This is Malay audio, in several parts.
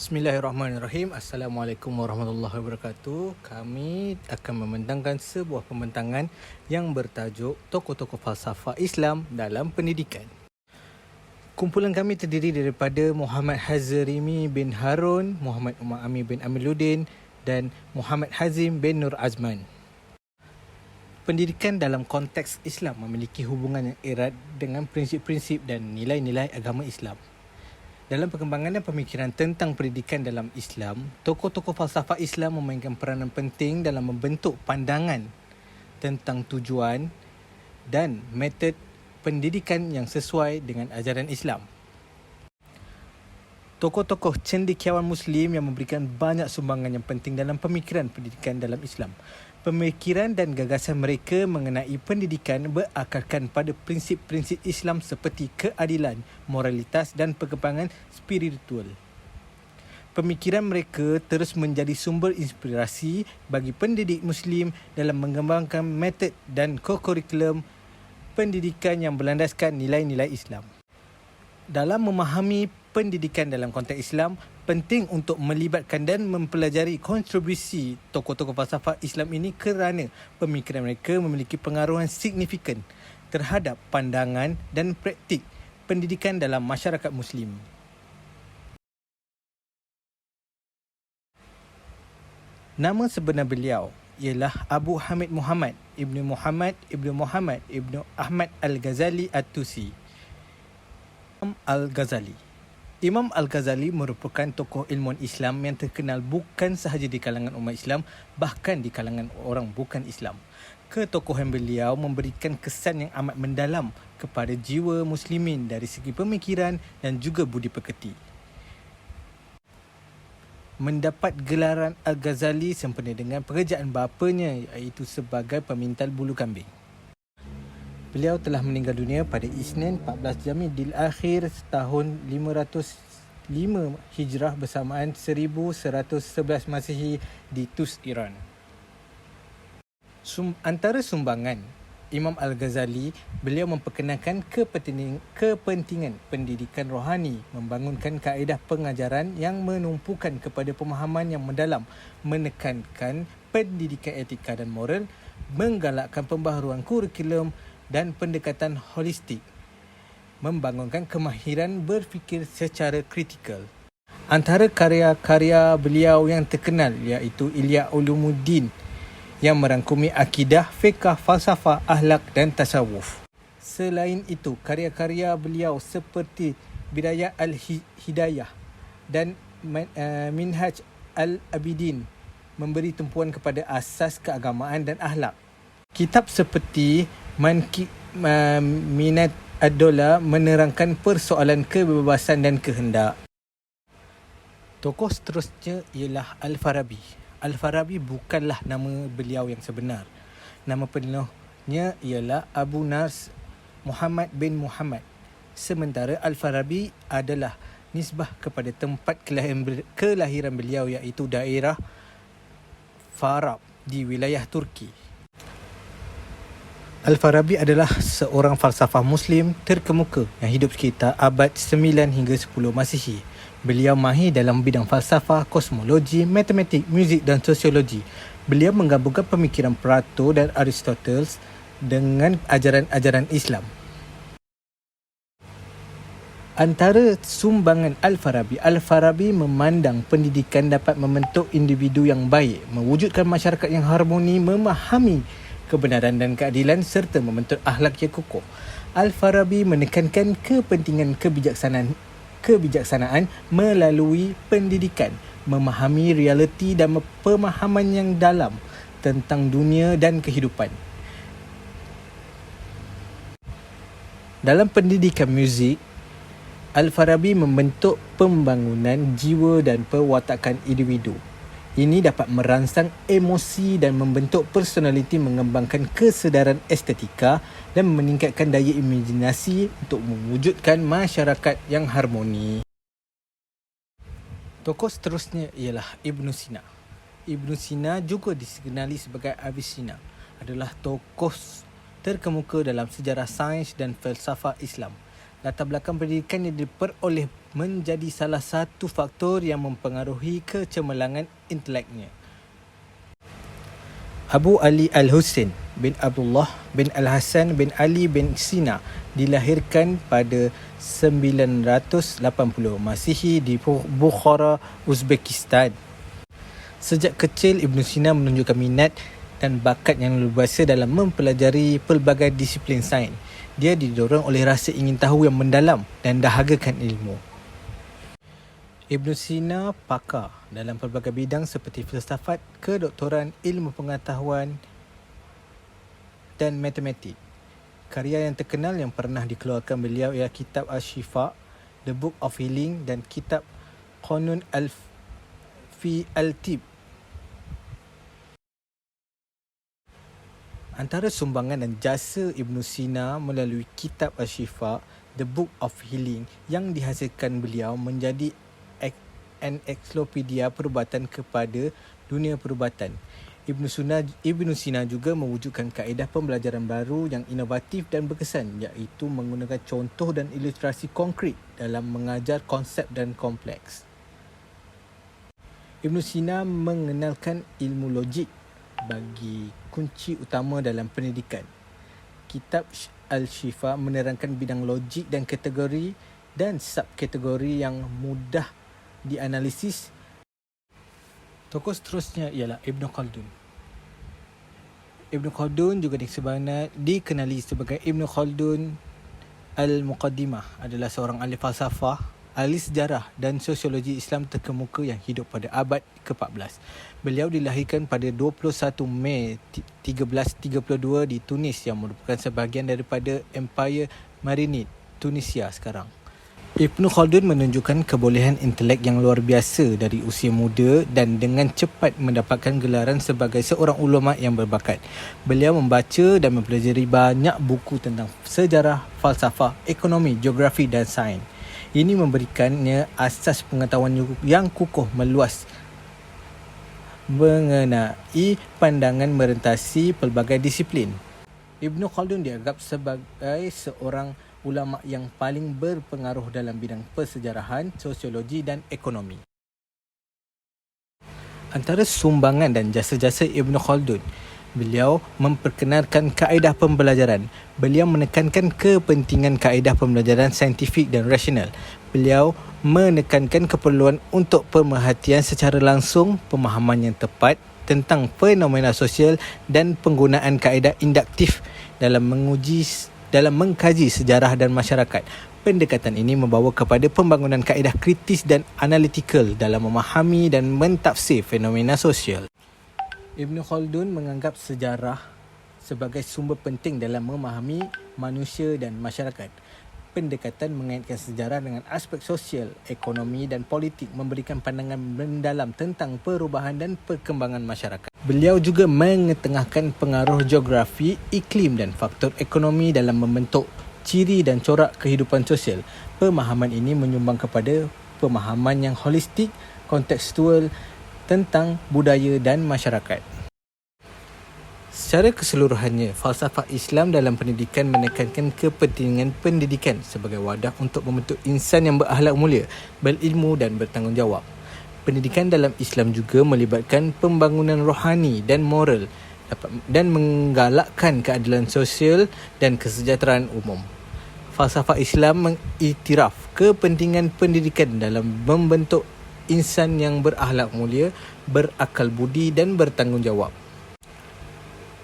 Bismillahirrahmanirrahim. Assalamualaikum warahmatullahi wabarakatuh. Kami akan membentangkan sebuah pembentangan yang bertajuk Tokoh-tokoh falsafah Islam dalam pendidikan. Kumpulan kami terdiri daripada Muhammad Hazrimi bin Harun, Muhammad Umar Amir bin Amiluddin dan Muhammad Hazim bin Nur Azman. Pendidikan dalam konteks Islam memiliki hubungan yang erat dengan prinsip-prinsip dan nilai-nilai agama Islam. Dalam perkembangan dan pemikiran tentang pendidikan dalam Islam, tokoh-tokoh falsafah Islam memainkan peranan penting dalam membentuk pandangan tentang tujuan dan metod pendidikan yang sesuai dengan ajaran Islam. Tokoh-tokoh cendekiawan Muslim yang memberikan banyak sumbangan yang penting dalam pemikiran pendidikan dalam Islam. Pemikiran dan gagasan mereka mengenai pendidikan berakarkan pada prinsip-prinsip Islam seperti keadilan, moralitas dan perkembangan spiritual. Pemikiran mereka terus menjadi sumber inspirasi bagi pendidik Muslim dalam mengembangkan metod dan kurikulum pendidikan yang berlandaskan nilai-nilai Islam. Dalam memahami pendidikan dalam konteks Islam, penting untuk melibatkan dan mempelajari kontribusi tokoh-tokoh falsafah Islam ini kerana pemikiran mereka memiliki pengaruhan signifikan terhadap pandangan dan praktik pendidikan dalam masyarakat Muslim. Nama sebenar beliau ialah Abu Hamid Muhammad Ibnu Muhammad Ibnu Muhammad Ibnu Ahmad Al-Ghazali At-Tusi. Al-Ghazali. Imam Al-Ghazali merupakan tokoh ilmuwan Islam yang terkenal bukan sahaja di kalangan umat Islam, bahkan di kalangan orang bukan Islam. Ketokohan beliau memberikan kesan yang amat mendalam kepada jiwa muslimin dari segi pemikiran dan juga budi pekerti. Mendapat gelaran Al-Ghazali sempena dengan pekerjaan bapanya, iaitu sebagai pemintal bulu kambing. Beliau telah meninggal dunia pada Isnin 14 Jamadil Akhir tahun 505 Hijrah bersamaan 1111 Masihi di Tus, Iran. Antara sumbangan Imam Al-Ghazali, beliau memperkenalkan kepentingan pendidikan rohani, membangunkan kaedah pengajaran yang menumpukan kepada pemahaman yang mendalam, menekankan pendidikan etika dan moral, menggalakkan pembaharuan kurikulum dan pendekatan holistik, membangunkan kemahiran berfikir secara kritikal. Antara karya-karya beliau yang terkenal iaitu Ihya Ulumuddin yang merangkumi akidah, fiqh, falsafah, akhlak dan tasawuf. Selain itu, karya-karya beliau seperti Bidayah Al-Hidayah dan Minhaj Al-Abidin memberi tumpuan kepada asas keagamaan dan akhlak. Kitab seperti Minat Ad-Dola menerangkan persoalan kebebasan dan kehendak. Tokoh seterusnya ialah Al-Farabi. Al-Farabi bukanlah nama beliau yang sebenar. Nama penuhnya ialah Abu Nars Muhammad bin Muhammad. Sementara Al-Farabi adalah nisbah kepada tempat kelahiran beliau, iaitu daerah Farab di wilayah Turki. Al-Farabi adalah seorang falsafah Muslim terkemuka yang hidup sekitar abad 9 hingga 10 Masihi. Beliau mahir dalam bidang falsafah, kosmologi, matematik, muzik dan sosiologi. Beliau menggabungkan pemikiran Plato dan Aristoteles dengan ajaran-ajaran Islam. Antara sumbangan Al-Farabi memandang pendidikan dapat membentuk individu yang baik, mewujudkan masyarakat yang harmoni, memahami kebenaran dan keadilan serta membentuk akhlak yang kukuh. Al-Farabi menekankan kepentingan kebijaksanaan melalui pendidikan, memahami realiti dan pemahaman yang dalam tentang dunia dan kehidupan. Dalam pendidikan muzik, Al-Farabi membentuk pembangunan jiwa dan perwatakan individu. Ini dapat merangsang emosi dan membentuk personaliti, mengembangkan kesedaran estetika dan meningkatkan daya imajinasi untuk mewujudkan masyarakat yang harmoni. Tokoh seterusnya ialah Ibn Sina. Ibn Sina juga dikenali sebagai Avicenna, adalah tokoh terkemuka dalam sejarah sains dan falsafah Islam. Latar belakang pendidikan yang diperoleh menjadi salah satu faktor yang mempengaruhi kecemerlangan inteleknya. Abu Ali Al-Husain bin Abdullah bin Al-Hasan bin Ali bin Sina dilahirkan pada 980 Masihi di Bukhara, Uzbekistan. Sejak kecil, Ibn Sina menunjukkan minat dan bakat yang luar biasa dalam mempelajari pelbagai disiplin sains. Dia didorong oleh rasa ingin tahu yang mendalam dan dahagakan ilmu. Ibn Sina pakar dalam pelbagai bidang seperti filsafat, kedoktoran, ilmu pengetahuan dan matematik. Karya yang terkenal yang pernah dikeluarkan beliau ialah kitab Al-Shifa, The Book of Healing dan kitab Qanun fi Al-Tib. Antara sumbangan dan jasa Ibn Sina melalui kitab Al-Shifa, The Book of Healing yang dihasilkan beliau menjadi ensiklopedia perubatan kepada dunia perubatan. Ibn Sina juga mewujudkan kaedah pembelajaran baru yang inovatif dan berkesan, iaitu menggunakan contoh dan ilustrasi konkret dalam mengajar konsep dan kompleks. Ibn Sina mengenalkan ilmu logik bagi kunci utama dalam pendidikan. Kitab Al-Shifa menerangkan bidang logik dan kategori dan subkategori yang mudah dianalisis. Tokoh seterusnya ialah Ibn Khaldun. Ibn Khaldun juga dikenali sebagai Ibn Khaldun Al-Muqaddimah, adalah seorang ahli falsafah, ahli sejarah dan sosiologi Islam terkemuka yang hidup pada abad ke-14. Beliau dilahirkan pada 21 Mei 1332 di Tunis yang merupakan sebahagian daripada Empire Marinid Tunisia sekarang. Ibn Khaldun menunjukkan kebolehan intelek yang luar biasa dari usia muda dan dengan cepat mendapatkan gelaran sebagai seorang ulama yang berbakat. Beliau membaca dan mempelajari banyak buku tentang sejarah, falsafah, ekonomi, geografi dan sains. Ini memberikannya asas pengetahuan yang kukuh meluas mengenai pandangan merentasi pelbagai disiplin. Ibn Khaldun dianggap sebagai seorang ulama yang paling berpengaruh dalam bidang persejarahan, sosiologi dan ekonomi. Antara sumbangan dan jasa-jasa Ibn Khaldun, beliau memperkenalkan kaedah pembelajaran. Beliau menekankan kepentingan kaedah pembelajaran saintifik dan rasional. Beliau menekankan keperluan untuk pemerhatian secara langsung, pemahaman yang tepat tentang fenomena sosial dan penggunaan kaedah induktif dalam mengkaji sejarah dan masyarakat. Pendekatan ini membawa kepada pembangunan kaedah kritis dan analitikal dalam memahami dan mentafsir fenomena sosial. Ibn Khaldun menganggap sejarah sebagai sumber penting dalam memahami manusia dan masyarakat. Pendekatan mengaitkan sejarah dengan aspek sosial, ekonomi dan politik memberikan pandangan mendalam tentang perubahan dan perkembangan masyarakat. Beliau juga mengetengahkan pengaruh geografi, iklim dan faktor ekonomi dalam membentuk ciri dan corak kehidupan sosial. Pemahaman ini menyumbang kepada pemahaman yang holistik, kontekstual tentang budaya dan masyarakat. Secara keseluruhannya, falsafah Islam dalam pendidikan menekankan kepentingan pendidikan sebagai wadah untuk membentuk insan yang berakhlak mulia, berilmu dan bertanggungjawab. Pendidikan dalam Islam juga melibatkan pembangunan rohani dan moral dan menggalakkan keadilan sosial dan kesejahteraan umum. Falsafah Islam mengiktiraf kepentingan pendidikan dalam membentuk insan yang berakhlak mulia, berakal budi dan bertanggungjawab.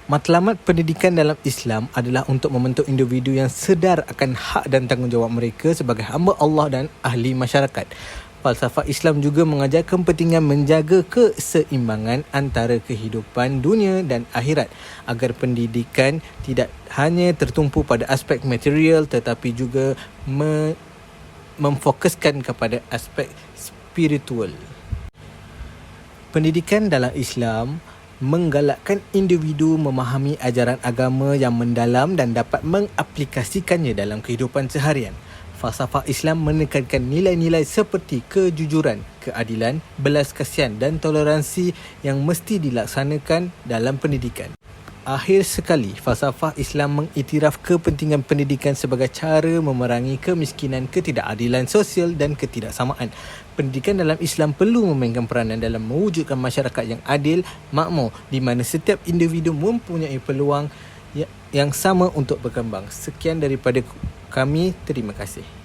Matlamat pendidikan dalam Islam adalah untuk membentuk individu yang sedar akan hak dan tanggungjawab mereka sebagai hamba Allah dan ahli masyarakat. Falsafah Islam juga mengajar kepentingan menjaga keseimbangan antara kehidupan dunia dan akhirat agar pendidikan tidak hanya tertumpu pada aspek material tetapi juga memfokuskan kepada aspek spiritual. Pendidikan dalam Islam menggalakkan individu memahami ajaran agama yang mendalam dan dapat mengaplikasikannya dalam kehidupan seharian. Falsafah Islam menekankan nilai-nilai seperti kejujuran, keadilan, belas kasihan dan toleransi yang mesti dilaksanakan dalam pendidikan. Akhir sekali, falsafah Islam mengiktiraf kepentingan pendidikan sebagai cara memerangi kemiskinan, ketidakadilan sosial dan ketidaksamaan. Pendidikan dalam Islam perlu memainkan peranan dalam mewujudkan masyarakat yang adil, makmur, di mana setiap individu mempunyai peluang yang sama untuk berkembang. Sekian daripada kami, terima kasih.